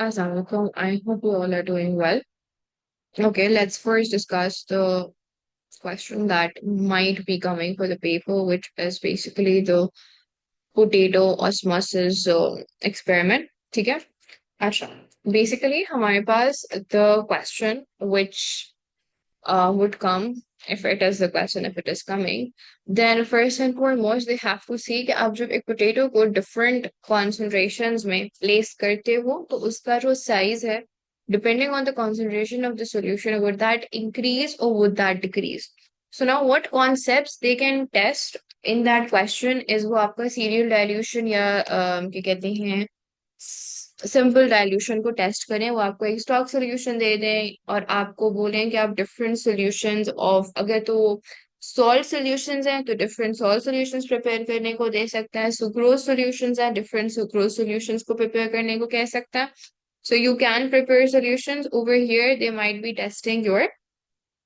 Assalamualaikum. I hope you all are doing well. Okay, let's first discuss the question that might be coming for the paper, which is basically the potato osmosis experiment. ठीक है? अच्छा. Basically, हमारे पास the question which would come if it is the question, if it is coming, then first and foremost they have to see कि आप जब एक potato को different concentrations में place करते हो तो उसका जो size है depending on the concentration of the solution would that increase or would that decrease. So now what concepts they can test in that question is वो आपका serial dilution या क्या कहते हैं सिंपल डाइल्यूशन को टेस्ट करें, वो आपको एक स्टॉक सोल्यूशन दे दें और आपको बोलें कि आप डिफरेंट सॉल्यूशंस ऑफ, अगर तो सॉल्ट सॉल्यूशंस हैं तो डिफरेंट सॉल्ट सॉल्यूशंस प्रिपेयर करने को दे सकता है, सुक्रोज सॉल्यूशंस हैं डिफरेंट सुक्रोज सॉल्यूशंस को प्रिपेयर करने को कह सकता है. So you can prepare solutions over here. They might be testing your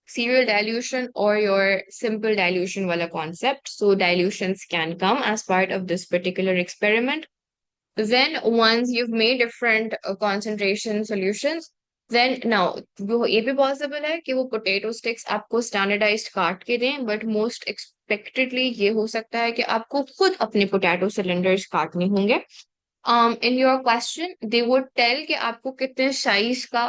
serial dilution or your simple dilution wala concept. So dilutions can come as part of this particular experiment. Then once you've made different concentration solutions, then now वो ये भी possible है कि वो potato sticks आपको standardized काट के दें, but most expectedly ये हो सकता है कि आपको खुद अपने potato cylinders काटने होंगे. In your question they would tell कि आपको कितने size का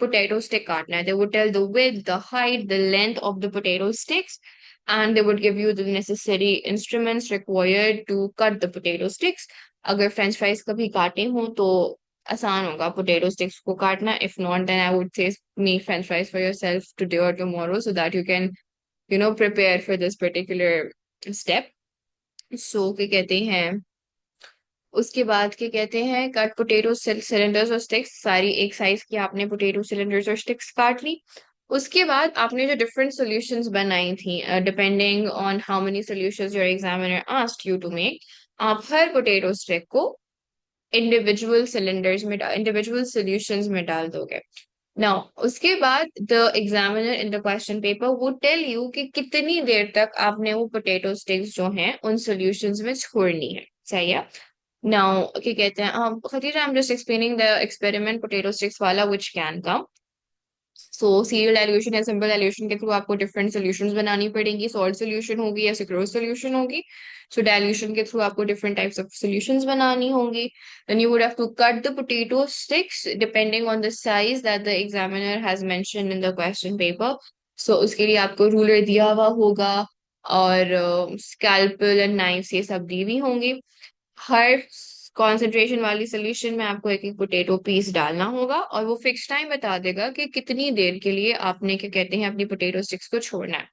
potato stick काटना है. They would tell the width, the height, the length of the potato sticks, and they would give you the necessary instruments required to cut the potato sticks. अगर French fries कभी काटे हो तो आसान होगा potato sticks को काटना. If not then I would say make French fries for yourself today और tomorrow so that you can prepare for this particular step. So क्या कहते हैं उसके बाद क्या कहते हैं कट पोटैटो सिलेंडर्स और स्टिक्स, सारी एक साइज की आपने पोटैटो सिलेंडर्स और स्टिक्स काट ली. उसके बाद आपने जो डिफरेंट सॉल्यूशंस बनाई थी depending on how many solutions your examiner asked you to make, आप हर पोटैटो स्टिक को इंडिविजुअल सिलेंडर्स में इंडिविजुअल सॉल्यूशंस में डाल दोगे. नाउ उसके बाद the examiner in the question paper would tell you कि कितनी देर तक आपने वो पोटैटो स्टिक्स जो हैं उन सॉल्यूशंस में छोड़नी है. सही है. नाउ क्या कहते हैं Khatija, I am just explaining the experiment potato sticks वाला which can come. So serial dilution या सिंपल डाइल्यूशन के थ्रू आपको डिफरेंट सॉल्यूशंस बनानी पड़ेंगी. सॉल्ट सॉल्यूशन होगी या सुक्रोज सॉल्यूशन होगी. सो डाइल्यूशन के थ्रू आपको डिफरेंट टाइप्स ऑफ सॉल्यूशंस बनानी होंगी. Then you would have to cut the potato sticks depending on the size that the examiner has mentioned in the question paper. सो उसके लिए आपको ruler दिया हुआ होगा और स्कैल्पल एंड नाइफ्स ये सब दी हुई होंगी. हर कॉन्सेंट्रेशन वाली सोल्यूशन में आपको एक एक पोटेटो पीस डालना होगा और वो फिक्स टाइम बता देगा कि कितनी देर के लिए आपने क्या कहते हैं अपनी पोटेटो स्टिक्स को छोड़ना है.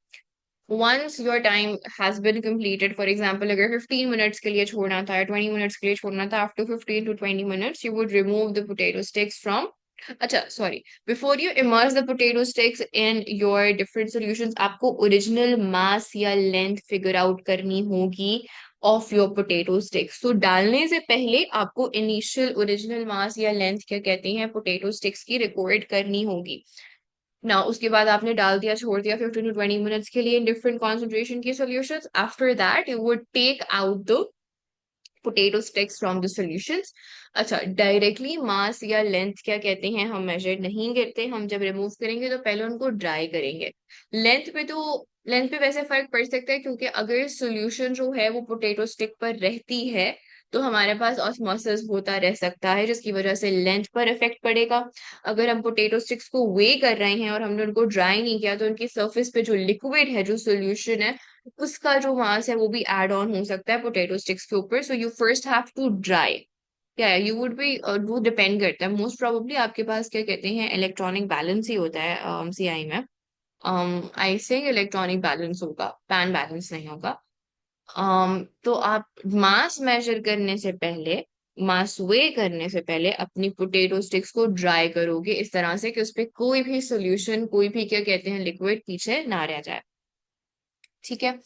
Once your time has been completed, for example अगर 15 मिनट्स के लिए छोड़ना था या 20 मिनट्स के लिए छोड़ना था, after 15 to 20 minutes you would remove the potato sticks from. अच्छा sorry, before you immerse the potato sticks in your different solutions आपको ओरिजिनल मास या लेंथ फिगर आउट करनी होगी ऑफ योर पोटेटो स्टिक्स. तो डालने से पहले आपको इनिशियल ओरिजिनल मास या लेंथ क्या कहते हैं पोटेटो स्टिक्स की रिकॉर्ड करनी होगी ना. उसके बाद आपने डाल दिया, छोड़ दिया 15 to 20 मिनट्स के लिए इन डिफरेंट कॉन्सेंट्रेशन की solutions. After that you would take out the potato sticks from the solutions. अच्छा, डायरेक्टली मास या लेंथ क्या कहते हैं हम मेजर नहीं करते. हम जब रिमूव करेंगे तो पहले उनको ड्राई करेंगे. लेंथ पे वैसे फर्क पड़ सकता है क्योंकि अगर सॉल्यूशन जो है वो पोटेटो स्टिक पर रहती है तो हमारे पास ऑस्मोसिस होता रह सकता है जिसकी वजह से लेंथ पर इफेक्ट पड़ेगा. अगर हम पोटेटो स्टिक्स को वे कर रहे हैं और हमने उनको ड्राई नहीं किया तो उनकी सरफेस पे जो लिक्विड है, जो सॉल्यूशन है, उसका जो मास है वो भी ऐड ऑन हो सकता है पोटैटो स्टिक्स के ऊपर. So you first have to dry. क्या है यू वुड बी, वो डिपेंड करता है मोस्ट प्रोबेबली आपके पास क्या कहते हैं इलेक्ट्रॉनिक बैलेंस ही होता है सीआई में. आई थिंक इलेक्ट्रॉनिक बैलेंस होगा, पैन बैलेंस नहीं होगा. तो आप मास मेजर करने से पहले, मास वे करने से पहले अपनी पोटैटो स्टिक्स को ड्राई करोगे इस तरह से कि उस पर कोई भी सोल्यूशन, कोई भी क्या कहते हैं लिक्विड पीछे ना रह जाए. ठीक है.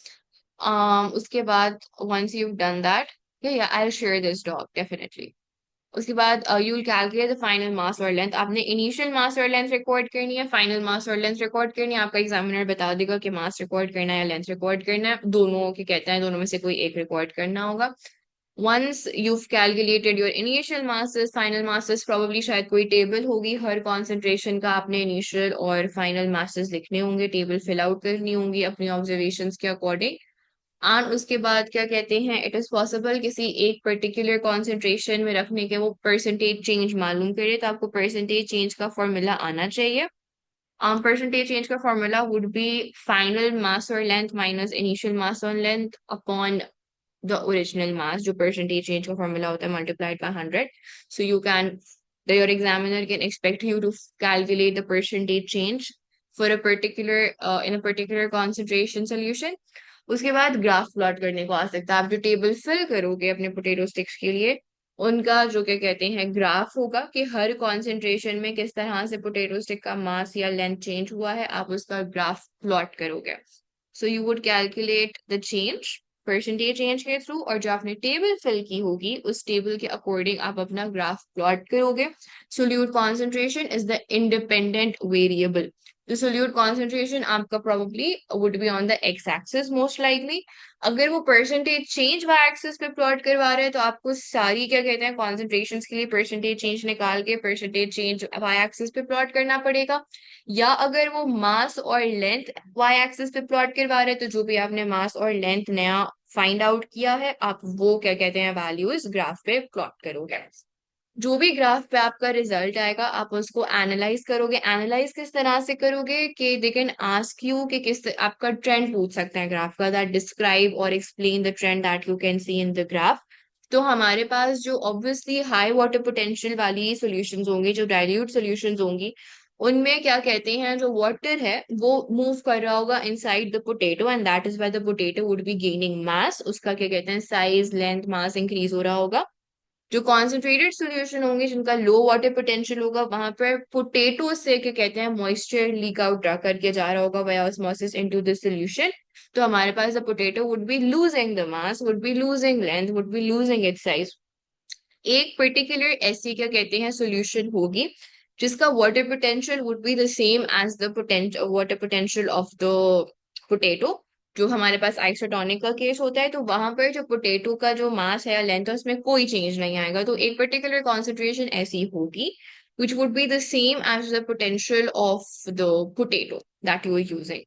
उसके बाद once you've done that, yeah, I'll share this doc definitely. उसके बाद you'll calculate the final mass or length. आपने इनिशियल मास और लेंथ रिकॉर्ड करनी है, फाइनल मास और लेंथ रिकॉर्ड करनी है. आपका एग्जामिनर बता देगा कि मास रिकॉर्ड करना है या लेंथ रिकॉर्ड करना है. दोनों के कहते हैं दोनों में से कोई एक रिकॉर्ड करना होगा. Once you've calculated your initial masses, final masses, probably शायद कोई टेबल होगी, हर कॉन्सेंट्रेशन का आपने इनिशियल और फाइनल masses लिखने होंगे, टेबल फिल आउट करनी होंगी अपनी ऑब्जर्वेशंस के अकॉर्डिंग। एंड उसके बाद क्या कहते हैं, इट इज पॉसिबल किसी एक पर्टिकुलर कॉन्सेंट्रेशन में रखने के वो परसेंटेज चेंज मालूम करे, तो आपको परसेंटेज चेंज का फॉर्मूला आना चाहिए। परसेंटेज चेंज का फॉर्मूला वुड बी फाइनल मास और लेंथ माइनस इनिशियल मास और length upon the original mass, जो percentage change का formula होता है, multiplied by 100. So you can, your examiner can expect you to calculate the percentage change for a particular in a particular concentration solution. उसके बाद graph plot करने को आ सकता है। आप जो टेबल फिल करोगे अपने पोटेटो स्टिक्स के लिए, उनका जो क्या कहते हैं ग्राफ होगा कि हर कॉन्सेंट्रेशन में किस तरह से पोटेटो स्टिक का मास या लेंथ चेंज हुआ है, आप उसका ग्राफ प्लॉट करोगे। सो you would calculate the change percentage change के थ्रू, और जो आपने टेबल फिल की होगी उस टेबल के अकॉर्डिंग आप अपना ग्राफ प्लॉट करोगे। Solute concentration is the independent variable. तो सोल्यूट कॉन्सेंट्रेशन आपका probably would be on the x axis most likely. अगर वो परसेंटेज चेंज वाई एक्सिस पे प्लॉट करवा रहे हैं तो आपको सारी क्या कहते हैं कॉन्सेंट्रेशन के लिए परसेंटेज चेंज निकाल के परसेंटेज चेंज वाई एक्सिस पे प्लॉट करना पड़ेगा। या अगर वो मास और लेंथ वाई एक्सिस पे प्लॉट करवा रहे हैं तो जो भी आपने मास और लेंथ नया फाइंड आउट किया है आप वो क्या कहते हैं वैल्यूज ग्राफ पे प्लॉट करोगे। जो भी ग्राफ पे आपका रिजल्ट आएगा आप उसको एनालाइज करोगे। एनालाइज किस तरह से करोगे कि दे कैन आस्क यू कि किस आपका ट्रेंड पूछ सकते हैं ग्राफ का, दैट डिस्क्राइब और explain the trend that you can see in the graph. तो हमारे पास जो ऑब्वियसली हाई वाटर पोटेंशियल वाली सॉल्यूशंस होंगी, जो डाइल्यूट सॉल्यूशंस होंगी, उनमें क्या कहते हैं जो वाटर है वो मूव कर रहा होगा inside the potato, and that is why the potato would be gaining mass. उसका क्या कहते हैं साइज लेंथ मास इंक्रीज हो रहा होगा। जो कॉन्सेंट्रेटेड सॉल्यूशन होंगे जिनका लो वाटर पोटेंशियल होगा वहां पर पोटेटो से क्या कहते हैं मॉइस्चर लीक आउट करके जा रहा होगा via osmosis into the solution. तो हमारे पास the potato would be losing the mass, would be losing length, would be losing its size. एक पर्टिकुलर ऐसी क्या कहते हैं सॉल्यूशन होगी जिसका water potential would be the same as the potential water potential of the potato. जो हमारे पास isotonic का केस होता है तो वहां पर जो पोटेटो का जो मास है या लेंथ है उसमें कोई चेंज नहीं आएगा। तो एक पर्टिकुलर कॉन्सेंट्रेशन ऐसी होगी which would be the same as the potential of the potato that you are using.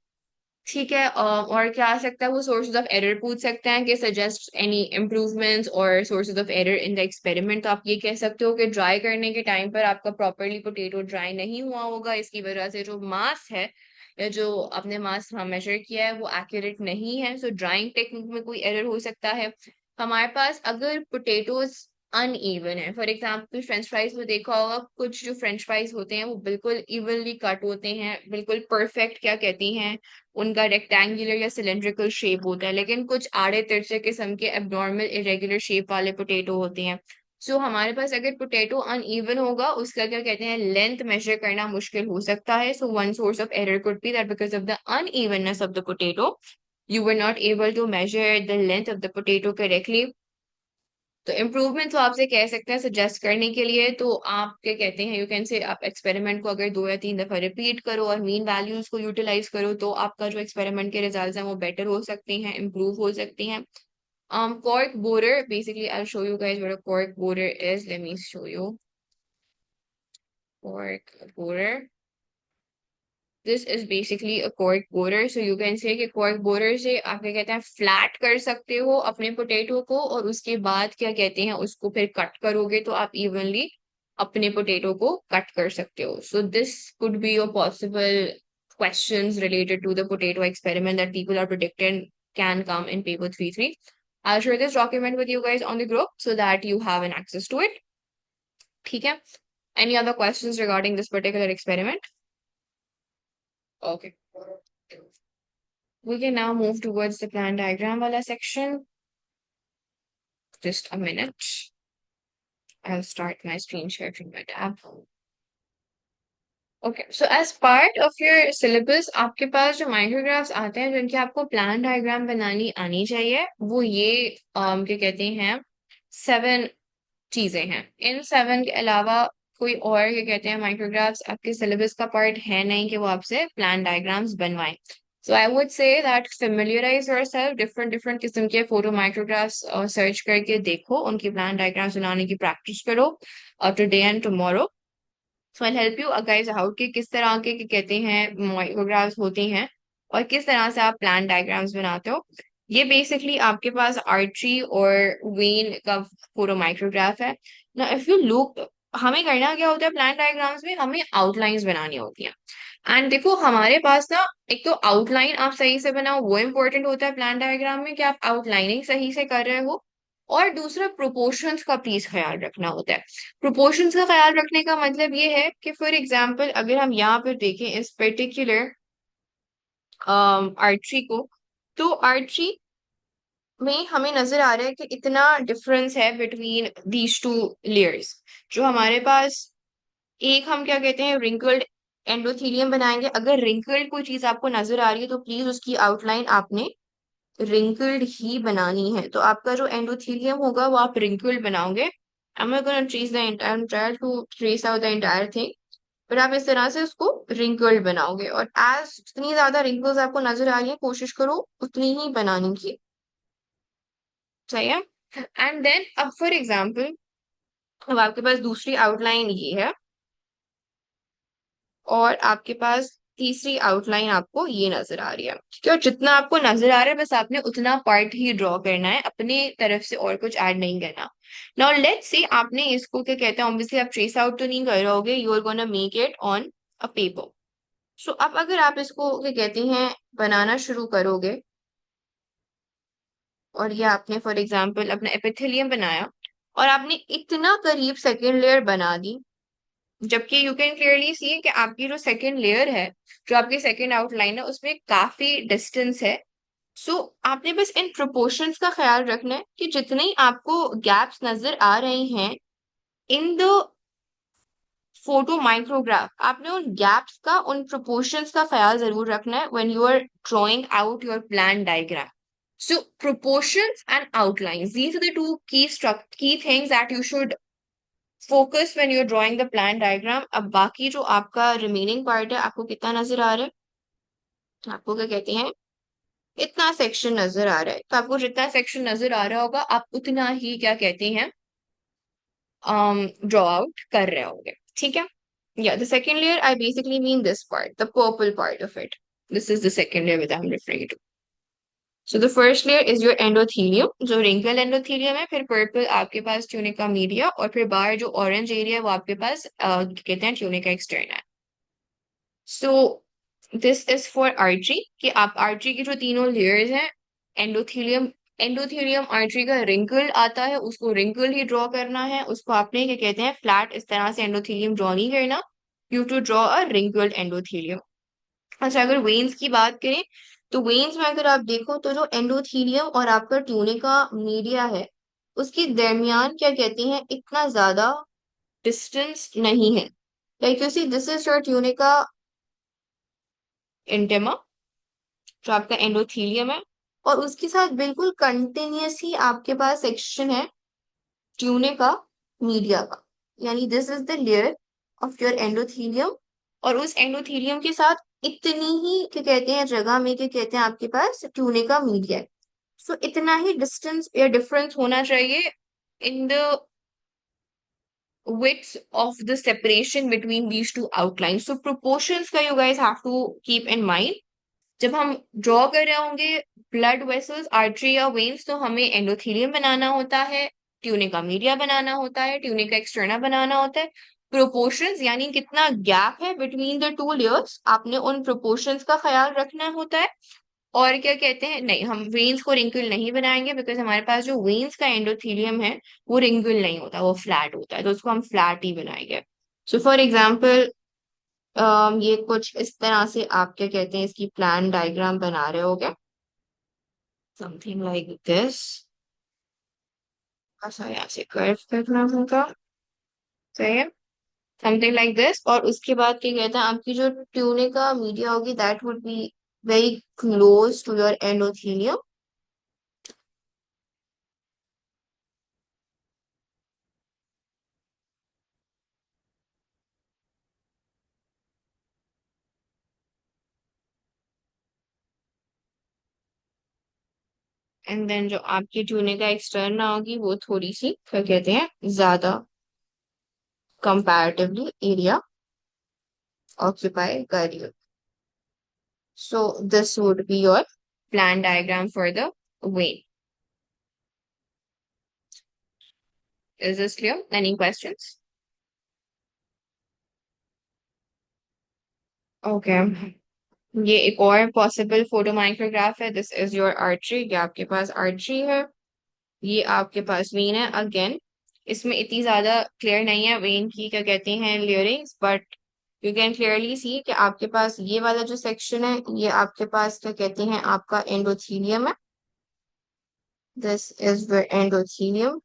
ठीक है। और क्या आ सकता है, वो सोर्सेज ऑफ एरर पूछ सकते हैं कि सजेस्ट एनी इम्प्रूवमेंट्स और sources of error in the experiment. तो आप ये कह सकते हो कि ड्राई करने के टाइम पर आपका प्रॉपरली पोटेटो ड्राई नहीं हुआ होगा, इसकी वजह से जो मास है या जो आपने मास मेजर किया है वो एक्यूरेट नहीं है। सो ड्राइंग टेक्निक में कोई एरर हो सकता है। हमारे पास अगर पोटेटोज अनइवन है, फॉर एग्जाम्पल फ्रेंच फ्राइज में देखा होगा कुछ जो फ्रेंच फ्राइज होते हैं वो बिल्कुल इवनली कट होते हैं, बिल्कुल परफेक्ट क्या कहती हैं उनका रेक्टेंगुलर या सिलेंड्रिकल शेप होता है, लेकिन कुछ आड़े तिरछे किस्म के एबनॉर्मल इरेगुलर शेप वाले पोटेटो होते हैं। सो हमारे पास अगर पोटेटो अनइवन होगा उसका क्या कहते हैं लेंथ मेजर करना मुश्किल हो सकता है। So one source of error could be that because of the unevenness of the potato you were not able to measure the length of the potato correctly। तो इम्प्रूवमेंट तो आपसे कह सकते हैं सजेस्ट करने के लिए, तो आप क्या कहते हैं यू कैन से आप एक्सपेरिमेंट को अगर 2 या 3 दफा रिपीट करो और मीन वैल्यूज को यूटिलाइज करो तो आपका जो एक्सपेरिमेंट के रिजल्ट्स हैं वो बेटर हो सकते हैं, इम्प्रूव हो सकती हैं। cork borer, basically I'll show you guys what a cork borer is. Let me show you cork borer. This is basically a cork borer. So you can say कि cork borer से आप क्या कहते हैं flat कर सकते हो अपने पोटैटो को, और उसके बाद क्या कहते हैं उसको फिर कट करोगे तो आप इवनली अपने पोटैटो को कट कर सकते हो। So this could be a possible questions related to the potato experiment that people are predicting can come in paper 3-3. I'll share this document with you guys on the group so that you have an access to it. ठीक है? Any other questions regarding this particular experiment? Okay. We can now move towards the plan diagram wala section. Just a minute. I'll start my screen sharing my tab. Okay, so as part of your syllabus, आपके पास जो माइक्रोग्राफ्स आते हैं जिनके आपको plan diagram बनानी आनी चाहिए, वो ये क्या कहते हैं 7 चीजें हैं। इन 7 के अलावा कोई और क्या कहते हैं माइक्रोग्राफ्स आपके सिलेबस का पार्ट है नहीं कि वो आपसे प्लान डायग्राम्स बनवाएं। So I would say that familiarise yourself, different different किस्म के फोटो माइक्रोग्राफ्स सर्च करके देखो, उनकी प्लान डायग्राम्स बनाने की प्रैक्टिस करो today and tomorrow. So I help you guys how कि किस तरह के कहते हैं माइक्रोग्राफ्स होते हैं और किस तरह से आप प्लान डायग्राम्स बनाते हो। ये बेसिकली आपके पास आर्ची और वेन का फोटो माइक्रोग्राफ है ना। इफ यू लुक, हमें करना क्या होता है प्लान डायग्राम्स में, हमें आउटलाइंस बनानी होती हैं। एंड देखो हमारे पास ना, एक तो आउटलाइन आप सही से बनाओ वो इम्पोर्टेंट होता है प्लान डायग्राम में, कि आप आउटलाइनिंग सही से कर रहे हो। और दूसरा प्रोपोर्शंस का प्लीज ख्याल रखना होता है। प्रोपोर्शंस का ख्याल रखने का मतलब ये है कि फॉर एग्जांपल अगर हम यहाँ पर देखें इस पर्टिकुलर आर्ट्री को, तो आर्ट्री में हमें नजर आ रहा है कि इतना डिफरेंस है बिटवीन दीज टू लेयर्स। जो हमारे पास एक, हम क्या कहते हैं, रिंकल्ड एंडोथेलियम बनाएंगे। अगर रिंकल्ड कोई चीज आपको नजर आ रही है तो प्लीज उसकी आउटलाइन आपने रिंकल्ड ही बनानी है। तो आपका जो एंडोथेलियम होगा वो आप रिंकल्ड बनाओगे। I'm not gonna trace the entire, I'm trying to trace out the entire thing, पर आप इस तरह से उसको रिंकल्ड बनाओगे। और एज जितनी ज्यादा रिंकल्स आपको नजर आ रही है कोशिश करो उतनी ही बनाने की। सही है। एंड देन अब फॉर एग्जाम्पल, अब आपके पास दूसरी आउटलाइन ये है और आपके पास तीसरी आउटलाइन आपको ये नजर आ रही है। ठीक है, और जितना आपको नजर आ रहा है बस आपने उतना पार्ट ही ड्रॉ करना है, अपने तरफ से और कुछ ऐड नहीं करना। नाउ लेट्स से आपने इसको क्या कहते हैं, ऑब्वियसली आप ट्रेस आउट तो नहीं कर रहे होगे, you are gonna make it on a paper. So अब अगर आप इसको क्या कहते हैं बनाना शुरू करोगे, और ये आपने फॉर एग्जाम्पल अपना एपिथेलियम बनाया और आपने इतना करीब सेकेंड लेयर बना दी, जबकि यू कैन क्लियरली सी कि आपकी जो सेकेंड लेयर है, जो आपकी सेकेंड आउटलाइन है, उसमें काफी डिस्टेंस है। सो आपने बस इन प्रोपोर्शंस का ख्याल रखना है कि जितने ही आपको गैप्स नजर आ रहे हैं इन द फोटो माइक्रोग्राफ, आपने उन गैप्स का, उन प्रोपोर्शंस का ख्याल जरूर रखना है when you are drawing out your plan diagram. So proportions and outlines, these are the two key things that you should focus when you're drawing the plan diagram। अब बाकी जो आपका रिमेनिंग पार्ट है, आपको कितना नजर आ रहा है, आपको क्या कहते हैं, इतना सेक्शन नजर आ रहा है। तो आपको जितना सेक्शन नजर आ रहा होगा आप उतना ही क्या कहते हैं ड्रॉ आउट कर रहे होंगे। ठीक है। Yeah, the second layer I basically mean this part, the purple part of it. This is the second layer that I'm referring to. So the first layer is your endothelium, जो wrinkle endothelium है, फिर purple आपके पास tunica media, और फिर बाहर जो orange area है वो आपके पास कहते हैं ट्यूनिका एक्सटर्ना है। So this is for artery, कि आप आर्टरी की जो तीनों लेयर्स हैं, एंडोथेलियम, एंडोथेलियम आर्टरी का रिंकल आता है, उसको रिंकल ही ड्रॉ करना है, उसको आपने क्या कहते हैं फ्लैट इस तरह से एंडोथेलियम ड्रॉ नहीं करना, you to draw a wrinkled endothelium. अच्छा, अगर वेन्स की बात करें तो वेन्स में अगर आप देखो तो जो एंडोथेलियम और आपका ट्यूनिका मीडिया है उसके दरमियान क्या कहते हैं इतना ज्यादा डिस्टेंस नहीं है। Like you see this is your tunica इंटेमा, जो आपका एंडोथेलियम है, और उसके साथ बिल्कुल कंटिन्यूस ही आपके पास सेक्शन है ट्यूनिका मीडिया का। यानी this is the layer of your endothelium, और उस एंडोथेलियम के साथ इतनी ही क्या कहते हैं जगह में क्या कहते हैं आपके पास ट्यूनिका मीडिया है। सो इतना ही डिस्टेंस या डिफरेंस होना चाहिए in the width of the separation between these two outlines. So proportions का you guys have to keep in mind। जब हम ड्रॉ कर रहे होंगे ब्लड वेसल्स, आर्टरी या वेन्स, तो हमें एंडोथेलियम बनाना होता है, ट्यूनिका मीडिया बनाना होता है, ट्यूनिका एक्सटर्ना बनाना होता है। प्रोपोर्शंस यानी कितना गैप है बिटवीन द टू लेयर्स, आपने उन प्रोपोर्शंस का ख्याल रखना होता है। और क्या कहते हैं, नहीं हम वेन्स को रिंकल नहीं बनाएंगे, बिकॉज हमारे पास जो वेन्स का एंडोथेलियम है वो रिंकल नहीं होता, वो फ्लैट होता है, तो उसको हम फ्लैट ही बनाएंगे। सो फॉर एग्जाम्पल ये कुछ इस तरह से आप क्या कहते हैं इसकी प्लान डायग्राम बना रहे हो क्या, समथिंग लाइक दिस। ऐसा यहाँ से कर्व करना होगा, सही है, समथिंग लाइक दिस। और उसके बाद क्या कहते हैं आपकी जो ट्यूनिका मीडिया होगी that would be very close to your endothelium. And then जो आपकी ट्यूनिका एक्सटर्ना होगी वो थोड़ी सी क्या कहते हैं ज्यादा कंपैरेटिवली एरिया ऑक्यूपाई कर रही हो. So this would be your plan diagram for the vein. Is this clear? Any questions? Okay. ये एक और पॉसिबल फोटो माइक्रोग्राफ है. This is your artery. ये आपके पास आर्टरी है. ये आपके पास वेन है. अगेन इसमें इतनी ज्यादा क्लियर नहीं है वेन की क्या कहते हैं लेयरिंग्स, but you can clearly see कि आपके पास ये वाला जो सेक्शन है ये आपके पास क्या कहते हैं आपका एंडोथेलियम है. This is your endothelium.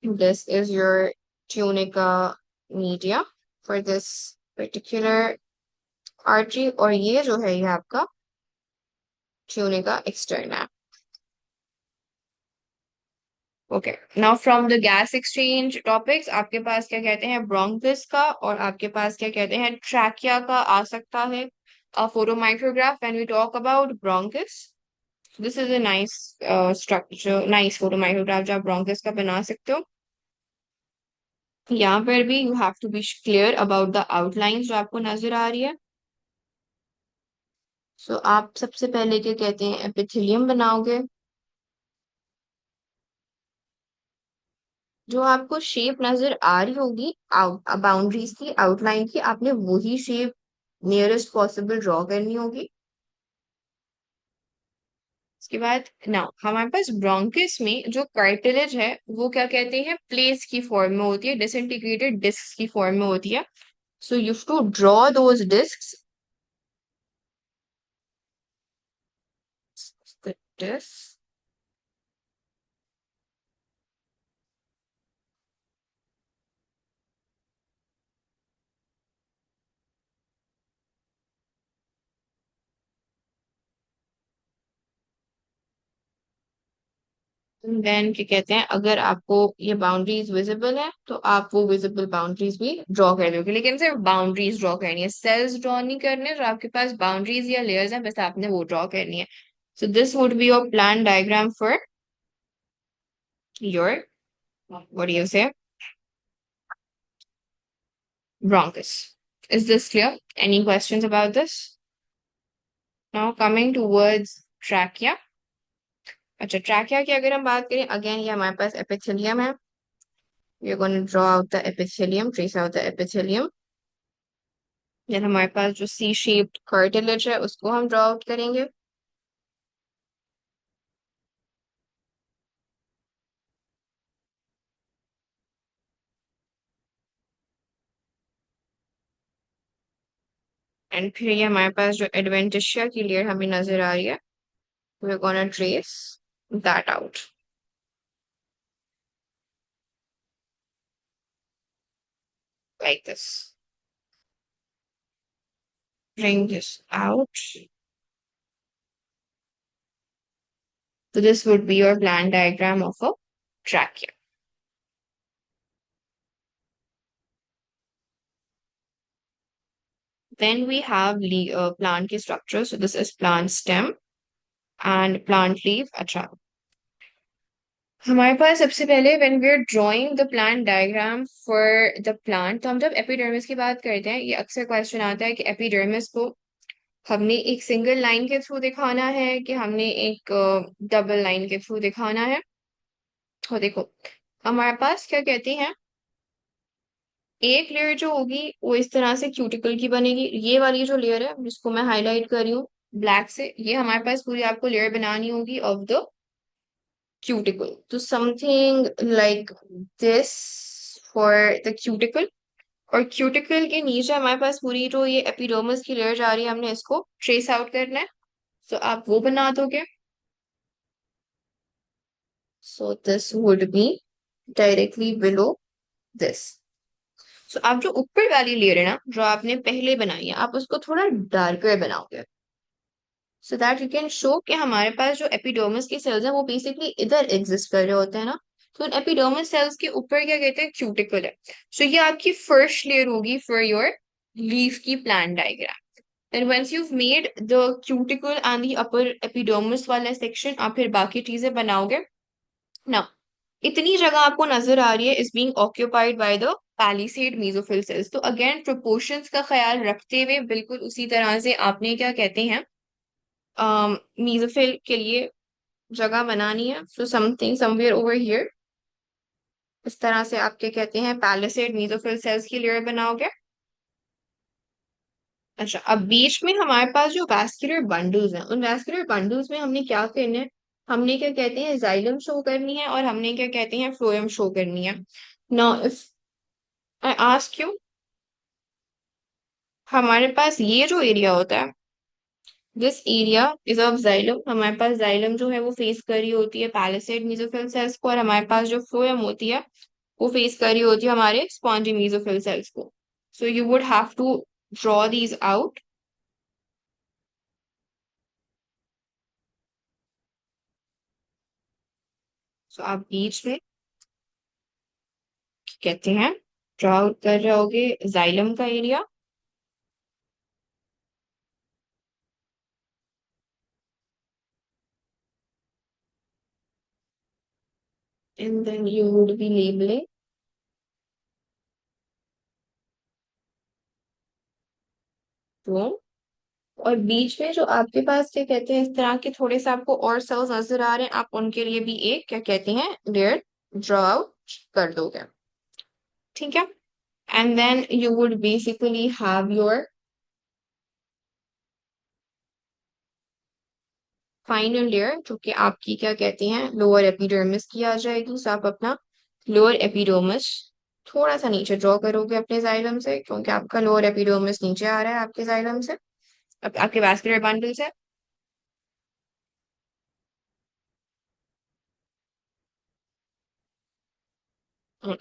This is your tunica media for this particular artery और ये जो है ये आपका tunica externa. Okay now from the gas exchange topics आपके पास क्या कहते हैं ब्रोंकस का और आपके पास क्या कहते हैं ट्रैकिया का आ सकता है. Photomicrograph when we talk about bronchus. This is a nice structure, nice photomicrograph जो आप ब्रोंकस का बना सकते हो. यहाँ पर भी you have to be clear about the outlines जो आपको नजर आ रही है. सो आप सबसे पहले क्या कहते हैं एपिथेलियम बनाओगे. जो आपको शेप नजर आ रही होगी आउट बाउंड्रीज की आउटलाइन की आपने वही शेप नियरेस्ट पॉसिबल ड्रॉ करनी होगी. उसके बाद नाउ हमारे पास ब्रोंकिस में जो कार्टिलेज है वो क्या कहते हैं प्लेट्स की फॉर्म में होती है, डिसइंटीग्रेटेड डिस्क की फॉर्म में होती है. So you to draw those disc. Then क्या कहते हैं अगर आपको ये बाउंड्रीज विजिबल है तो आप वो विजिबल बाउंड्रीज भी ड्रॉ कर दोगे, लेकिन सिर्फ बाउंड्रीज ड्रॉ करनी है, सेल्स ड्रॉ नहीं करने. जो आपके पास बाउंड्रीज या लेयर्स हैं बस आपने वो ड्रॉ करनी है. So this would be your plan diagram for your what do you से bronchus. Is this clear? Any questions about this? Now coming towards trachea. अच्छा ट्रैकिया की अगर हम बात करें अगेन ये हमारे पास एपिथेलियम है. we are going to draw out the epithelium, trace out the epithelium. then हमारे पास जो सी शेप्ड कार्टिलेज है उसको हम ड्रॉ आउट करेंगे. एंड फिर ये हमारे पास जो एडवेंटिशिया की लेयर हमें नजर आ रही है we are going to trace that out like this. Bring this out. So this would be your plan diagram of a trachea. Then we have plant की structure. So this is plant stem and plant leaf. अच्छा हमारे पास सबसे पहले when we are drawing the plant diagram for the plant तो हम जब epidermis की बात करते हैं ये अक्सर क्वेश्चन आता है कि एपिडर्मिस को हमने एक सिंगल लाइन के थ्रू दिखाना है कि हमने एक डबल लाइन के थ्रू दिखाना है. तो देखो हमारे पास क्या कहते हैं एक लेयर जो होगी वो इस तरह से क्यूटिकल की बनेगी. ये वाली जो लेयर है जिसको मैं हाईलाइट कर रही हूँ ब्लैक से ये हमारे पास पूरी आपको लेयर बनानी होगी ऑफ द क्यूटिकल. तो something like this for the cuticle. और क्यूटिकल के नीचे हमारे पास पूरी जो ये एपिडर्मिस की लेयर जा रही है हमने इसको ट्रेस आउट करना है. तो आप वो बना दोगे. So this would be directly below this. So आप जो ऊपर वाली लेयर है ना जो आपने पहले बनाई है आप उसको थोड़ा डार्कर बनाओगे सो दैट यू कैन शो कि हमारे पास जो एपिडर्मिस के सेल्स हैं वो बेसिकली इधर एग्जिस्ट कर रहे होते हैं ना. तो उन एपिडर्मिस सेल्स के ऊपर क्या कहते हैं क्यूटिकल है. सो ये आपकी फर्स्ट लेयर होगी फॉर योर लीफ की plant diagram. And once you've made the cuticle and the upper epidermis वाला section, आप फिर बाकी चीजें बनाओगे ना। इतनी जगह आपको नजर आ रही है is being occupied by the palisade mesophyll cells। तो अगेन प्रोपोर्शंस का ख्याल रखते हुए बिल्कुल उसी तरह से आपने क्या कहते हैं मेसोफिल के लिए जगह बनानी है। So something somewhere over here, इस तरह से आप क्या कहते हैं पैलिसेड मेसोफिल सेल्स की लेयर बनाओगे। अच्छा, अब बीच में हमारे पास जो वैस्कुलर बंडल्स हैं, उन वैस्कुलर बंडल्स में हमने क्या करना है, हमने क्या कहते हैं जाइलम शो करनी है और हमने क्या कहते हैं फ्लोएम शो करनी है। Now if I ask you, हमारे पास ये जो एरिया होता है, this area is of xylem. हमारे पास जाइलम जो है वो फेस कर रही होती है पैलिसेड मेसोफिल सेल्स को, और हमारे पास जो फ्लोएम होती है वो फेस कर रही होती है हमारे स्पॉन्जी मेसोफिल सेल्स को। So you would have to draw these out. So आप बीच में कहते हैं ड्रॉ आउट कर रहे होगे जाइलम का area, and then you would be labelling phloem. और बीच में जो आपके पास क्या कहते हैं इस तरह के थोड़े से आपको और सेल्स नजर आ रहे हैं, आप उनके लिए भी एक क्या कहते हैं लेयर ड्रॉ आउट कर दोगे। ठीक है, and then you would basically have your final layer जो कि आपकी क्या कहते हैं लोअर एपिडर्मिस की आ जाएगी। सो आप अपना लोअर एपिडर्मिस थोड़ा सा नीचे ड्रॉ करोगे अपने जाइलम से, क्योंकि आपका लोअर एपिडर्मिस नीचे आ रहा है आपके जाइलम से, आपके वैस्कुलर बंडल से।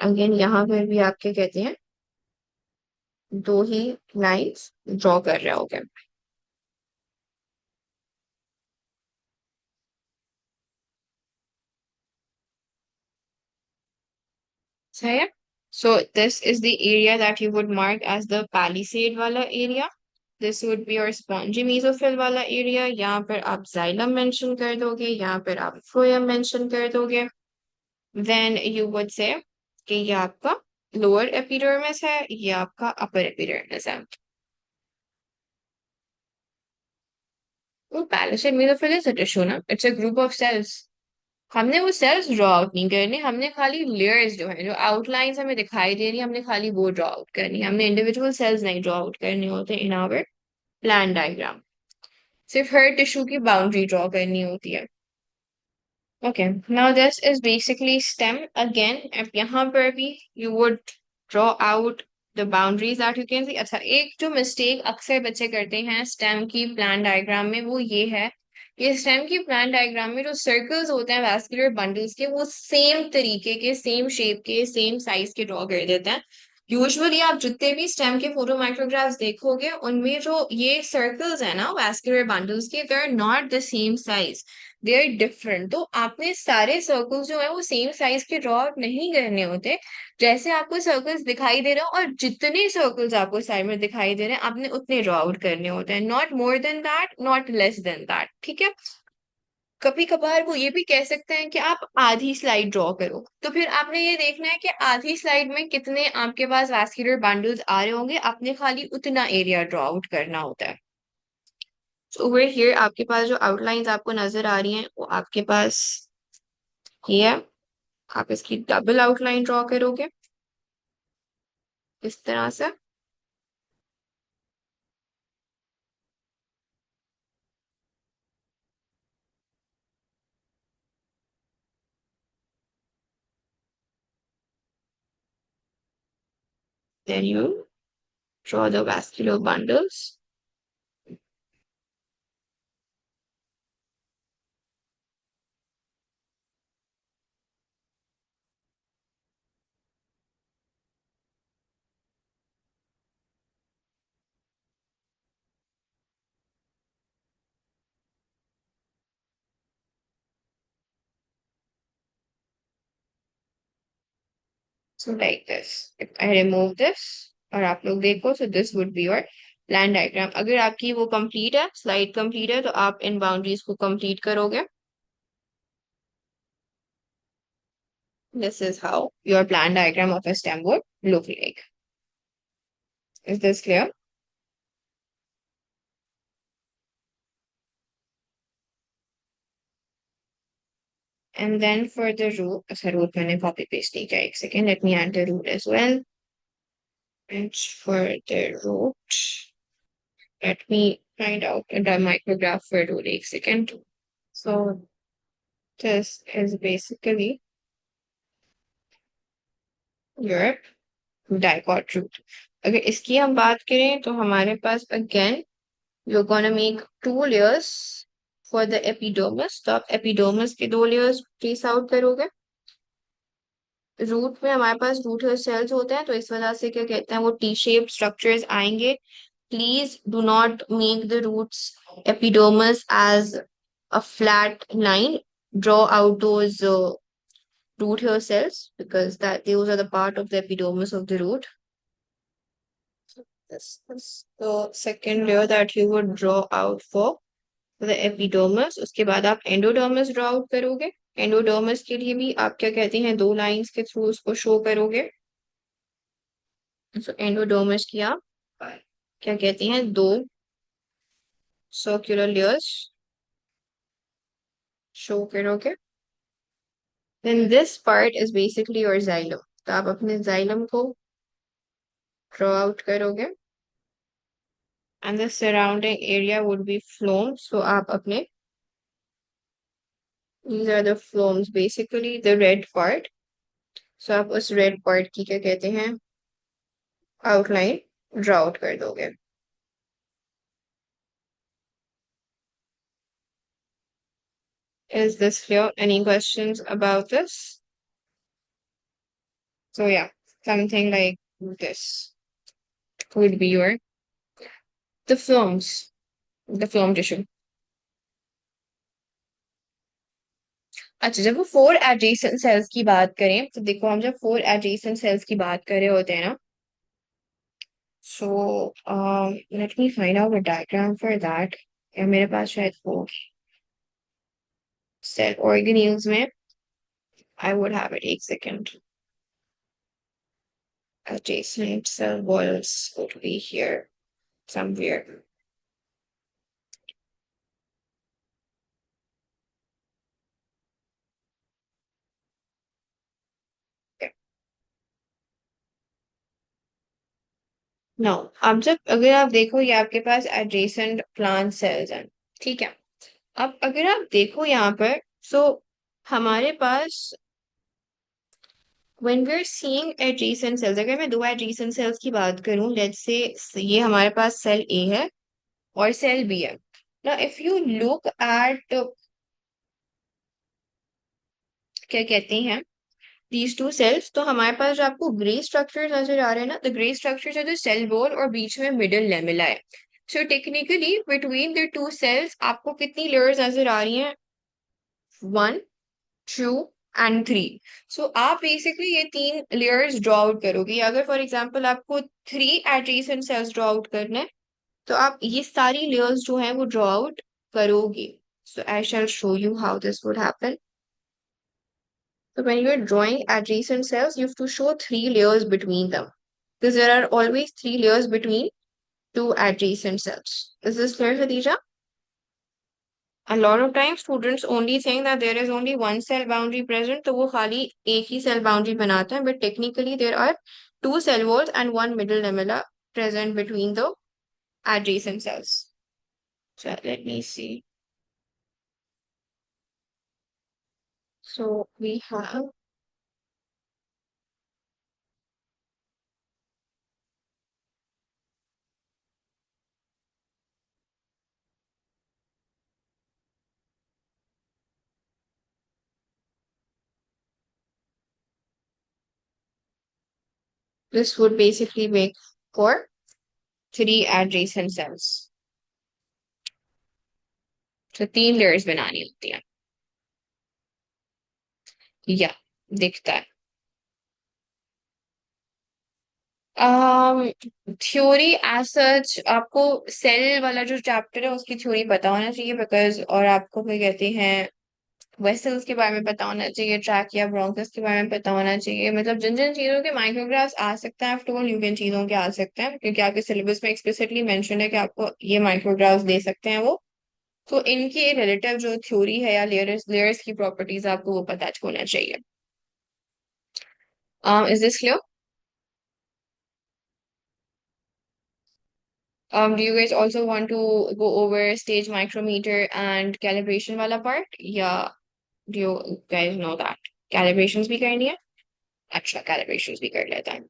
अगेन यहाँ पर भी आप क्या कहते हैं दो ही लाइंस ड्रॉ कर रहे होगे। सही है। So this is the area that you would mark as the palisade वाला area. This would be your spongy mesophyll वाला एरिया। यहाँ पर आप जाइलम मेंशन कर दोगे, यहाँ पर आप फ्लोएम मेंशन कर दोगे। देन यू वुड से कि ये आपका लोअर एपिडर्मिस है, ये आपका अपर एपिडर्मिस है। वो palisade mesophyll is a tissue ना, it's a group of cells. हमने वो सेल्स ड्रॉ आउट नहीं करने, हमने खाली लेयर्स जो है जो आउटलाइंस हमें दिखाई दे रही है हमने खाली वो ड्रॉ आउट करनी है। हमने इंडिविजुअल सेल्स नहीं ड्रॉ आउट करने होते इन आवर प्लान डायग्राम। सिर्फ हर टिश्यू की बाउंड्री ड्रॉ करनी होती है। Okay, now this is basically stem again. अब यहाँ पर भी you would draw out the boundaries that you can see। अच्छा, एक जो मिस्टेक अक्सर बच्चे करते हैं स्टेम की प्लान डायग्राम में वो ये है कि स्टेम की प्लान डायग्राम में जो सर्कल्स होते हैं वैस्कुलर बंडल्स के वो सेम तरीके के, सेम शेप के, सेम साइज के ड्रॉ कर देते हैं। यूजुअली आप जितने भी स्टेम के फोटो माइक्रोग्राफ्स देखोगे उनमें जो ये सर्कल्स है ना वैस्कुलर बंडल्स के, they are not the same size, they are different. तो आपने सारे सर्कल्स जो है वो सेम साइज के ड्रॉ आउट नहीं करने होते। जैसे आपको सर्कल्स दिखाई दे रहे हो और जितने सर्कल्स आपको साइड में दिखाई दे रहे हैं आपने उतने ड्रॉ आउट करने होते हैं, not more than that, not less than that. ठीक है, कभी कभार वो ये भी कह सकते हैं कि आप आधी स्लाइड ड्रॉ करो, तो फिर आपने ये देखना है कि आधी स्लाइड में कितने आपके पास वैस्कुलर बंडल्स आ रहे होंगे, आपने खाली उतना एरिया ड्रॉ आउट करना होता है। तो ओवर हियर आपके पास जो आउटलाइंस आपको नजर आ रही हैं वो आपके पास ये है। आप इसकी डबल आउटलाइन ड्रॉ करोगे इस तरह से। Then you draw the vascular bundles. So like this, if I remove this और आप लोग देखो, so this would be your plan diagram अगर आपकी वो कंप्लीट है, स्लाइड कंप्लीट है, तो आप इन बाउंड्रीज को कंप्लीट करोगे. This is how your plan diagram of a stem would look like. Is this clear? And then for the root, अच्छा root मैंने copy paste नहीं किया, एक second, let me add the root as well. And for the root, let me find out the micrograph for root, एक second. So this is basically your dicot root. अगर इसकी हम बात करें तो हमारे पास again you're gonna make two layers for the epidermis. तो आप epidermis के दो layers trace out करोगे. रूट में हमारे पास रूट हेयर सेल्स होते हैं, तो इस वजह से क्या कहते हैं वो टी शेप स्ट्रक्चर्स आएंगे. Please do not make the roots epidermis as a flat line. Draw out those root hair cells because that those are the part of the epidermis of the root. This is the second layer that you would draw out for the epidermis. उसके बाद आप endodermis draw out करोगे. Endodermis के लिए भी आप क्या कहते हैं दो लाइंस के थ्रू उसको शो करोगे. तो एंडोडर्मिस की आप क्या कहते हैं दो सर्कुलर लेयर्स शो करोगे. Then this part is basically your xylem. तो आप अपने xylem को draw out करोगे. And the surrounding area would be phloem. So आप अपने these are the phloems basically the red part. So आप उस red part की क्या कहते हैं outline draw out कर दोगे. Is this clear? Any questions about this? So yeah, something like this would be your the phloems, the phloem tissue. अच्छा जब वो फोर एडजेसेंट सेल्स की बात करें तो देखो हम जब फोर एडजेसेंट सेल्स की बात कर रहे होते हैं ना. So let me find out a diagram for that. या मेरे पास शायद वो सेल ऑर्गेनेल्स में आई वुड हैव इट, एक second. Adjacent cell walls would be here somewhere. No अब जब अगर आप देखो ये आपके पास एडजेसेंट प्लांट सेल्स हैं, ठीक है. अब अगर आप देखो यहाँ पर सो हमारे पास when we're seeing adjacent cells, अगर मैं दो adjacent cells की बात करूं, let's say ये हमारे पास सेल A है और सेल B है. Now if you look at क्या कहते हैं these two cells, तो हमारे पास जो आपको ग्रे स्ट्रक्चर्स नजर आ रहे हैं ना, the gray structures है जो सेल वॉल और बीच में मिडिल लेमेला है. So technically between the two cells आपको कितनी लेयर्स नजर आ रही हैं? 1, 2 एंड 3. सो आप बेसिकली ये तीन लेयर्स ड्रॉ आउट करोगे. अगर फॉर एग्जांपल आपको 3 एडजेसेंट सेल्स ड्रॉ आउट करना है तो आप ये सारी लेयर्स जो हैं वो ड्रॉ आउट करोगे. So I shall show you how this would happen. So when you're drawing adjacent cells, you have to show three layers between them because there are always three layers between two adjacent cells. Is this clear, Khadija? A lot of times students only think that there is only one cell boundary present, तो वो खाली एक ही cell boundary बनाता है, but technically there are two cell walls and one middle lamella present between the adjacent cells. So let me see. So we have this would basically make for three adjacent cells. So तीन layers बनानी होती है. या दिखता है. Theory as such आपको cell वाला जो चैप्टर है उसकी थ्योरी पता होना चाहिए, बिकॉज और आपको क्या कहते हैं वेसल्स के बारे में पता होना चाहिए, ट्रैकिया ब्रोंकस के बारे में पता होना चाहिए, मतलब जिन जिन चीजों के माइक्रोग्राफ्स आ सकते हैं आफ्टर ऑल यू कैन चीजों के आ सकते हैं, क्योंकि आपके सिलेबस में एक्सप्लिसिटली मेंशन है कि आपको ये माइक्रोग्राफ्स दे सकते हैं वो। तो इनके रिलेटिव जो थ्योरी है या लेयर्स लेयर्स की प्रॉपर्टीज आपको वो पता होना चाहिए। Is this clear? Do you guys also want to go over stage micrometer and calibration वाला part? या do you guys know that? Calibrations भी करनी है? अच्छा, calibrations भी कर लेते हैं।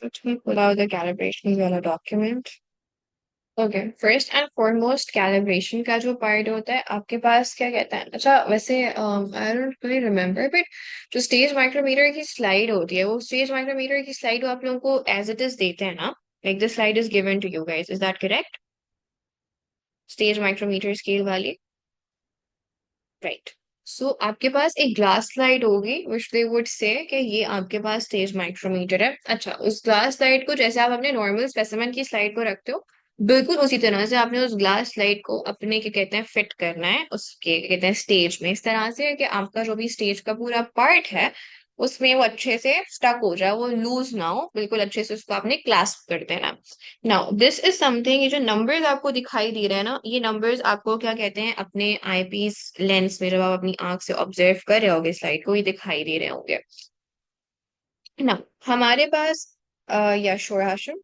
Let me pull out the calibrations वाला document. Okay, first and foremost calibration का जो पार्ट होता है आपके पास क्या कहता है, अच्छा वैसे I don't really remember, but जो स्टेज माइक्रोमीटर की स्लाइड होती है वो स्टेज माइक्रोमीटर की स्लाइड वो आप लोगों को एज इट इज देते हैं ना, like the slide is given to you guys, is that correct? Stage micrometer scale वाली, राइट? सो आपके पास एक ग्लास स्लाइड होगी विच दे वुड से कि ये आपके पास स्टेज माइक्रोमीटर है। अच्छा, उस ग्लास स्लाइड को जैसे आप अपने नॉर्मल स्पेसिमेन की स्लाइड को रखते हो, बिल्कुल उसी तरह से आपने उस ग्लास स्लाइड को अपने क्या कहते हैं फिट करना है उसके क्या कहते हैं स्टेज में, इस तरह से कि आपका जो भी स्टेज का पूरा पार्ट है उसमें वो अच्छे से स्टक हो जाए, वो लूज ना हो, बिल्कुल अच्छे से उसको आपने क्लास्प कर देना। नाउ दिस इज समथिंग, ये जो नंबर्स आपको दिखाई दे रहे हैं ना, ये नंबर्स आपको क्या कहते हैं अपने आईपीस लेंस में जब आप अपनी आंख से ऑब्जर्व कर रहे होगे स्लाइड को, ये दिखाई दे रहे होंगे ना हमारे पास। या श्योर हाशिम।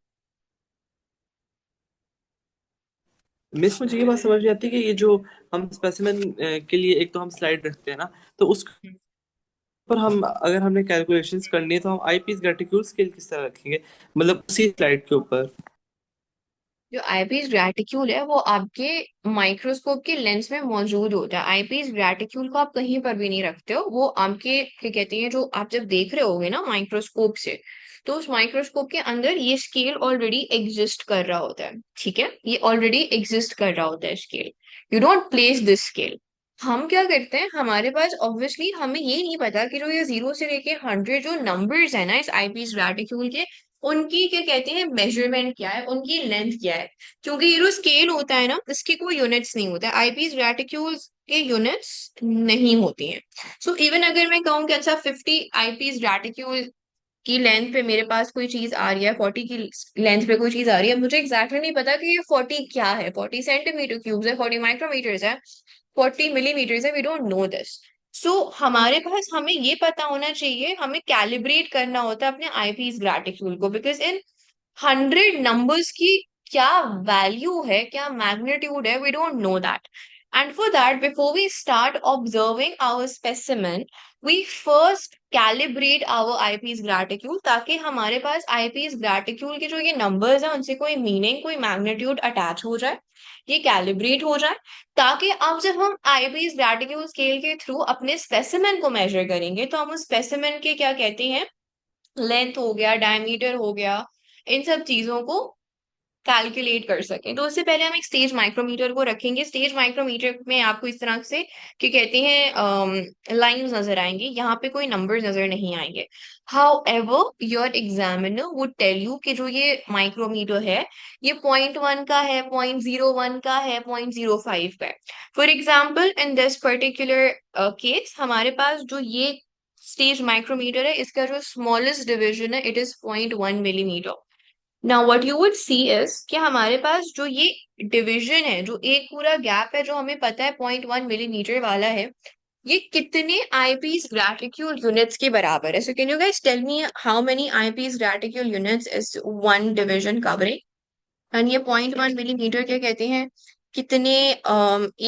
मिस मुझे ये बात समझ में आती है कि ये जो हम स्पेसिमेन के लिए एक तो हम स्लाइड रखते हैं ना, तो उस पर हम अगर हमने कैलकुलेशंस करनी है तो हम आईपीस ग्रेटिट्यूड स्केल किस तरह रखेंगे, मतलब उसी स्लाइड के ऊपर। जो आईपीस रेटिक्यूल है वो आपके माइक्रोस्कोप के लेंस में मौजूद होता है। आईपीस रेटिक्यूल को आप कहीं पर भी नहीं रखते हो, वो आपके क्या कहते हैं जो आप जब देख रहे होगे ना माइक्रोस्कोप से, तो उस माइक्रोस्कोप के अंदर ये स्केल ऑलरेडी एग्जिस्ट कर रहा होता है, ठीक है? ये ऑलरेडी एग्जिस्ट कर रहा होता है scale. You don't place this scale. हम क्या करते हैं, हमारे पास ऑब्वियसली हमें ये नहीं पता कि जो ये 0 से लेके 100 जो नंबर्स है ना इस आईपीस रेटिक्यूल के, उनकी क्या कहते हैं मेजरमेंट क्या है, उनकी लेंथ क्या है। क्योंकि ये जो स्केल होता है ना इसके कोई यूनिट्स नहीं होता है, आईपीस रेटिक्यूल्स के यूनिट्स नहीं होती हैं। सो इवन अगर मैं कहूँ कि अच्छा 50 आईपीस रेटिक्यूल की लेंथ पे मेरे पास कोई चीज आ रही है, 40 की लेंथ पे कोई चीज आ रही है, मुझे एग्जैक्टली नहीं पता कि ये 40 क्या है, 40 सेंटीमीटर क्यूब्स है, 40 माइक्रोमीटर्स है, 40 मिलीमीटर्स है, वी डोंट नो दिस। सो हमारे पास हमें ये पता होना चाहिए, हमें कैलिब्रेट करना होता है अपने आईपीस ग्रेटिट्यूड को, बिकॉज इन 100 नंबर्स की क्या वैल्यू है, क्या मैग्नीट्यूड है, we don't know that. And for that before we start observing our specimen, we first calibrate our eyepiece graticule, ताकि हमारे पास आईपीस ग्रेटिट्यूड के जो ये नंबर्स हैं उनसे कोई मीनिंग कोई मैग्नीट्यूड अटैच हो जाए, ये कैलिब्रेट हो जाए, ताकि अब जब हम आईपीस ग्रेटिट्यूड स्केल के थ्रू अपने स्पेसिमेन को मेजर करेंगे तो हम उस स्पेसिमेन के क्या कहते हैं लेंथ हो गया, डायमीटर हो गया, इन सब चीजों को कैलकुलेट कर सकें। तो उससे पहले हम एक स्टेज माइक्रोमीटर को रखेंगे। स्टेज माइक्रोमीटर में आपको इस तरह से क्या कहते हैं लाइंस नजर आएंगी, यहाँ पे कोई नंबर्स नजर नहीं आएंगे। However your examiner would tell you कि जो ये माइक्रोमीटर है ये 0.1 का है, 0.01 का है, 0.05 का है। For example in this particular case हमारे पास जो ये स्टेज माइक्रोमीटर है इसका जो स्मॉलेस्ट डिवीजन है it is 0.1 millimetre. Now what you would see is कि हमारे पास जो ये डिवीजन है, जो एक पूरा गैप है जो हमें पता है 0.1 मिलीमीटर वाला है, ये कितने आईपीस ग्रेटिट्यूड यूनिट्स के बराबर है? So can you guys tell me how many eyepiece graticule units is one division covering? And ये 0.1 मिलीमीटर क्या कहते हैं, कितने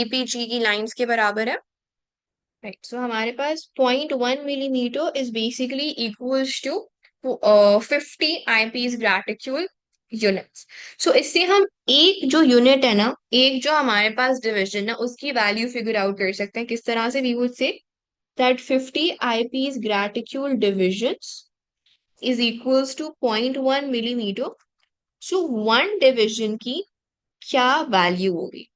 ईपीजी की लाइंस के बराबर है? राइट, सो हमारे पास 0.1 millimetre is basically equals to 50 eyepiece graticule units. So इससे हम एक जो यूनिट है ना, एक जो हमारे पास डिवीजन है उसकी वैल्यू फिगर आउट कर सकते हैं। किस तरह से? We would say that 50 eyepiece graticule divisions is equals to 0.1 millimetre. So one division की क्या वैल्यू होगी?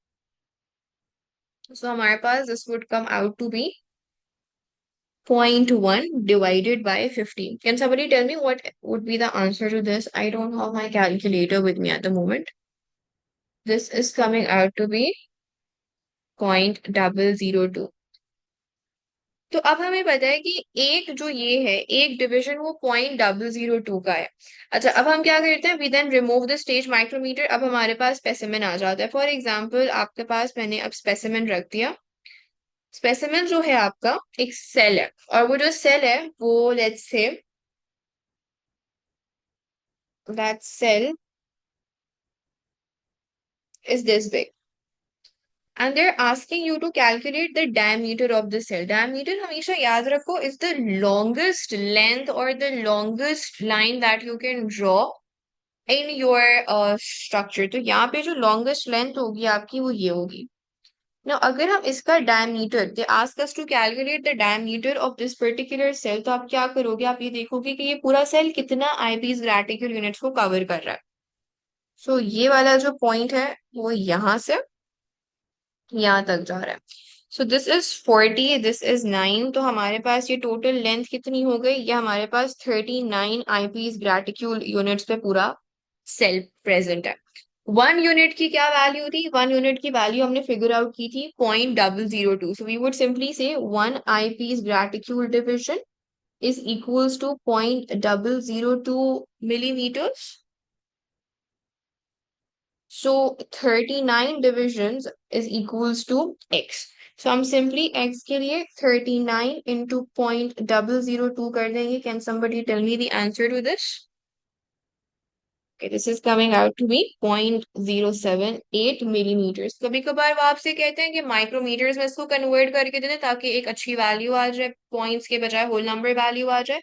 सो हमारे पास this would come out to be 0.1 divided by 15. Can somebody tell me what would be the answer to this? I don't have my calculator with me at the moment. This is coming out to be 0.002. तो अब हमें पता है कि एक जो ये है एक डिवीजन वो 0.002 का है। अच्छा, अब हम क्या करते हैं, we then remove the stage micrometer. अब हमारे पास स्पेसिमेन आ जाता है। फॉर एग्जांपल आपके पास मैंने अब स्पेसिमेन रख दिया। स्पेसिमेन जो है आपका एक सेल है, और वो जो सेल है वो let's say that cell is this big and they're asking you to calculate the diameter of the cell. Diameter हमेशा याद रखो is the longest length or the longest line that you can draw in your structure. तो यहाँ पे जो longest length होगी आपकी वो ये होगी। Now अगर हम इसका diameter, they ask us to calculate the diameter of this particular cell, तो आप क्या करोगे, आप ये देखोगे कि ये पूरा सेल कितना eyepiece graticle units को cover कर रहा है। So ये वाला जो point है वो यहाँ से यहाँ तक जा रहा है। So this is 40, this is 9। तो हमारे पास ये टोटल लेंथ कितनी हो गई, ये हमारे पास 39 आईपीस ग्रेटिक्यूल यूनिट्स पे पूरा सेल प्रेजेंट है। 1 यूनिट की क्या वैल्यू थी, 1 यूनिट की वैल्यू हमने फिगर आउट की थी 0.002। सो वी वुड सिंपली से 1 eyepiece graticule division is equals to 0.002 millimeters. So 39 divisions is equals to x. So हम simply x के लिए 39 into 0.002 कर देंगे. Can somebody tell me the answer to this? Okay, this is coming out to be 0.078 millimeters. कभी कभार वो आपसे कहते हैं कि माइक्रोमीटर्स में इसको कन्वर्ट करके दे दें ताकि एक अच्छी वैल्यू आ जाए, पॉइंट्स के बजाय होल नंबर वैल्यू आ जाए।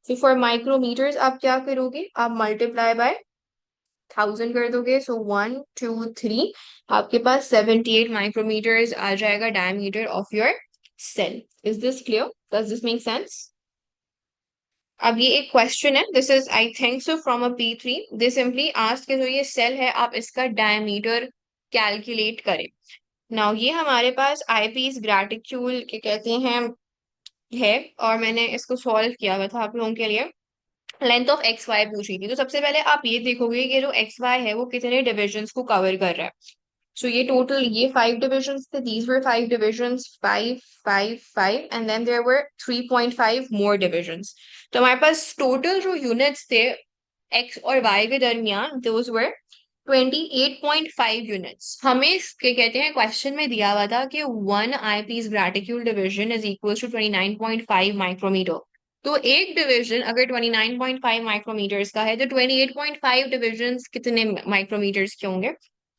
So for micrometers आप क्या करोगे, आप मल्टीप्लाई बाय 1000 कर दोगे। सो 1 2 3 आपके पास 78 माइक्रोमीटर्स आ जाएगा diameter of your cell. Is this clear, does this make sense? अब ये एक क्वेश्चन है, this is I think so from a P3। They simply ask कि जो ये सेल है आप इसका डायमीटर कैलकुलेट करें। नाउ ये हमारे पास आईपीस ग्रेटिक्यूल के कहते हैं है, और मैंने इसको सॉल्व किया हुआ था आप लोगों के लिए। लेंथ ऑफ एक्स वाई पूछी थी, तो सबसे पहले आप ये देखोगे कि जो एक्स वाई है वो कितने डिविजन्स को कवर कर रहा है। सो ये टोटल ये 5 डिविजन्स थे, these were 5 divisions, 5 5 5, and then there were 3.5 more divisions. तो हमारे पास टोटल जो यूनिट्स थे एक्स और वाई के दरमियान दोज वर 28.5 यूनिट्स। हमें क्या कहते हैं, क्वेश्चन में दिया हुआ था कि 1 eyepiece graticule division is equal to 29.5 micrometre. तो एक डिवीजन अगर 29.5 माइक्रोमीटर्स का है तो 28.5 डिविजन्स कितने माइक्रोमीटर्स के होंगे।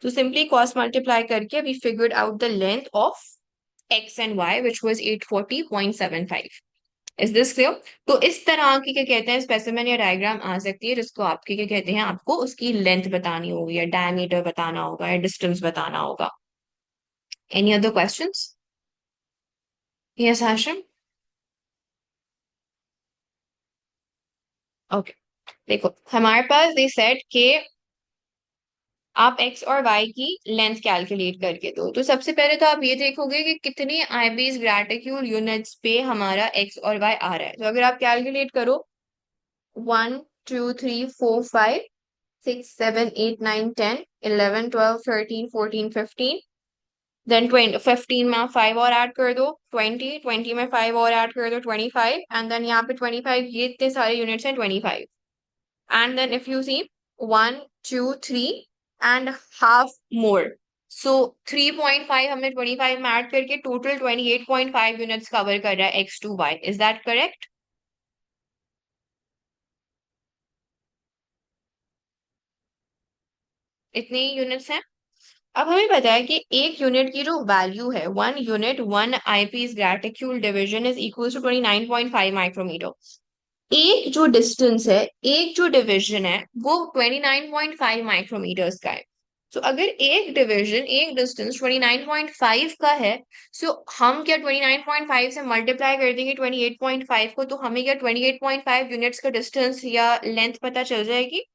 तो सिंपली क्रॉस मल्टीप्लाई करके we figured out the length of X and Y which was 840.75। Is this clear? तो इस तरह की क्या कहते हैं स्पेसिमेन या डायग्राम आ सकती है जिसको आपके क्या कहते हैं, आपको उसकी लेंथ बतानी होगी या डायमीटर बताना होगा या डिस्टेंस बताना होगा। Any other questions? यस आशम। ओके, देखो हमारे पास दे सेट के आप एक्स और वाई की लेंथ कैलकुलेट करके दो। तो सबसे पहले तो आप ये देखोगे कि कितने आईपीस ग्रेटिक्यूल यूनिट्स पे हमारा एक्स और वाई आ रहा है। तो अगर आप कैलकुलेट करो 1 2 3 4 5 6 7 8 9 10 11 12 13 14 15, देन 15 में आप 5 और ऐड कर दो, 20 में 5 और ऐड कर दो, 25, एंड देन यहाँ पे 25, ये इतने सारे यूनिट्स हैं 25। And then if you see 1 2 3 and half more, so 3.5 हमने 25 में ऐड करके टोटल 28.5 यूनिट्स कवर कर रहा है x2y। Is that correct? इतने यूनिट्स हैं। अब हमें पता है कि एक यूनिट की जो वैल्यू है, 1 unit 1 eyepiece graticule division is equal to 29.5 micrometre. एक जो डिस्टेंस है, एक जो डिवीजन है वो 29.5 माइक्रोमीटर्स का है। तो अगर एक डिवीजन एक डिस्टेंस 29.5 का है, सो हम क्या 29.5 से मल्टीप्लाई कर देंगे 28.5 को, तो हमें क्या 28.5 यूनिट्स का डिस्टेंस या लेंथ पता चल जाएगी।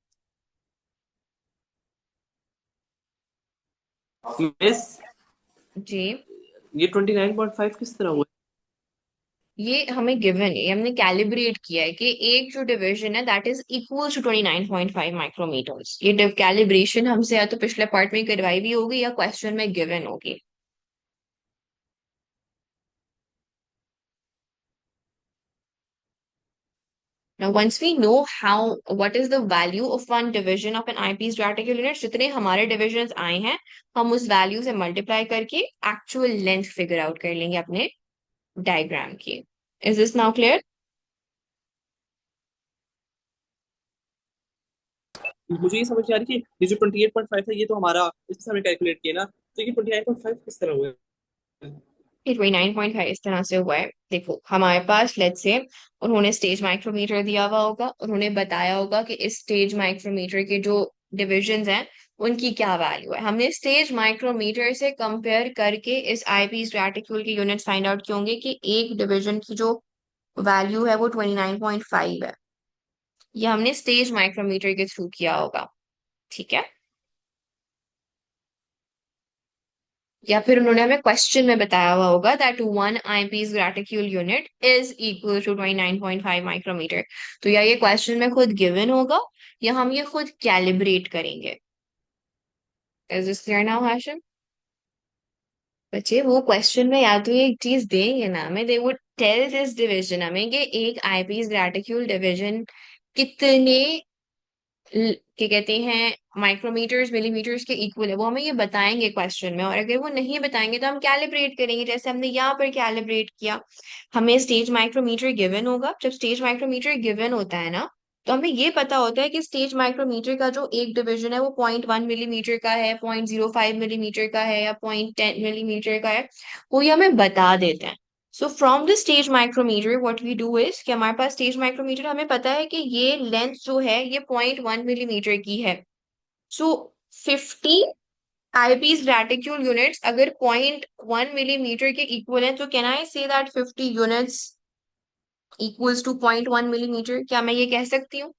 मिस, जी, ये 29.5 किस तरह हुआ? ये हमें गिवन है, ये हमने कैलिब्रेट किया है कि एक जो डिवीजन है that is equal to 29.5 micrometres. ये कैलिब्रेशन हमसे या तो पिछले पार्ट में करवाई भी होगी या क्वेश्चन में गिवन होगी। Now, once we know how, what is the value of one division of an eyepiece radical unit, जितने हमारे divisions आए हैं, हम उस value से multiply करके actual length figure out कर लेंगे अपने diagram की। Is this now clear? मुझे ये समझ नहीं आ रही कि ये जो 28.5 है ये तो हमारा इससे हमने कैलकुलेट किया ना, तो ये 29.5 किस तरह हुआ है? ये 29.5 इस तरह से हुआ है। देखो हमारे पास लेट्स से उन्होंने स्टेज माइक्रोमीटर दिया हुआ होगा, उन्होंने बताया होगा कि इस स्टेज माइक्रोमीटर के जो डिविजन्स हैं उनकी क्या वैल्यू है। हमने स्टेज माइक्रोमीटर से कंपेयर करके इस आईपीस रेटिक्यूल के यूनिट्स फाइंड आउट किए होंगे कि एक डिवीजन की जो वैल्यू है वो 29.5 है। ये हमने स्टेज माइक्रोमीटर के थ्रू किया होगा, ठीक है। या फिर उन्होंने हमें क्वेश्चन में बताया हुआ होगा that one eyepiece graticule unit is equal to 29.5 micrometre. तो या ये क्वेश्चन में खुद गिवन होगा या हम ये खुद कैलिब्रेट करेंगे। Is this clear now Hashim? बच्चे वो क्वेश्चन में या तो ये एक चीज देंगे ना हमें, they would tell this division हमें कि एक आईपीस ग्रेटिक्यूल डिवीजन कितने क्या कहते हैं माइक्रोमीटर्स मिलीमीटर्स के इक्वल है, वो हमें ये बताएंगे क्वेश्चन में। और अगर वो नहीं बताएंगे तो हम कैलिब्रेट करेंगे, जैसे हमने यहाँ पर कैलिब्रेट किया। हमें स्टेज माइक्रोमीटर गिवन होगा, जब स्टेज माइक्रोमीटर गिवन होता है ना तो हमें ये पता होता है कि स्टेज माइक्रोमीटर का जो एक डिवीजन है वो 0.1 मिलीमीटर का है, 0.05 मिलीमीटर का है या 0.10 मिलीमीटर का है, वो ये हमें बता देते हैं। So from the stage micrometer what we do is कि हमारे पास स्टेज माइक्रोमीटर हमें पता है कि ये लेंथ जो है ये 0.1 मिलीमीटर की है। सो 50 आईपीस रेटिक्यूल यूनिट्स अगर 0.1 मिलीमीटर के इक्वल है तो can I say that 50 units equals to 0.1 millimetre? क्या मैं ये कह सकती हूँ?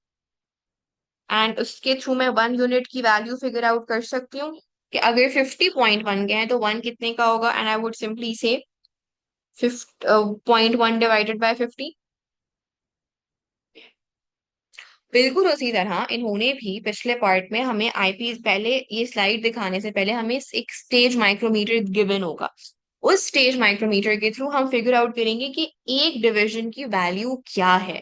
एंड उसके थ्रू मैं 1 यूनिट की वैल्यू फिगर आउट कर सकती हूँ कि अगर 50.1 के हैं तो 1 कितने का होगा, एंड आई वुड सिंपली से 0.1 डिवाइडेड बाय 50। बिल्कुल उसी तरह इन्होंने भी पिछले पार्ट में हमें आईपीस, पहले ये स्लाइड दिखाने से पहले हमें एक स्टेज माइक्रोमीटर गिवन होगा। उस स्टेज माइक्रोमीटर के थ्रू हम फिगर आउट करेंगे कि एक डिवीजन की वैल्यू क्या है।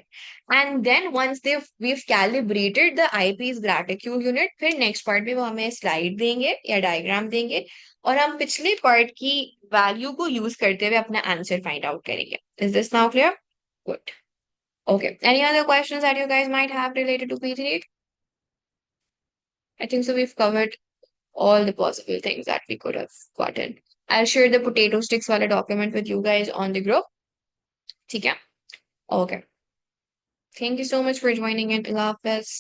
And then once they we calibrated the eyepiece gratitude unit, फिर नेक्स्ट पार्ट में वो हमें स्लाइड देंगे या डायग्राम देंगे और हम पिछले पार्ट की वैल्यू को यूज करते हुए अपना आंसर फाइंड आउट करेंगे। Is this now clear? Good. Okay. Any other questions that you guys might have related to PT8? I think so we've covered all the possible things that we could have gotten. I'll share the potato sticks wala document with you guys on the group. ठीक है? Okay. Thank you so much for joining in. Allah Hafiz.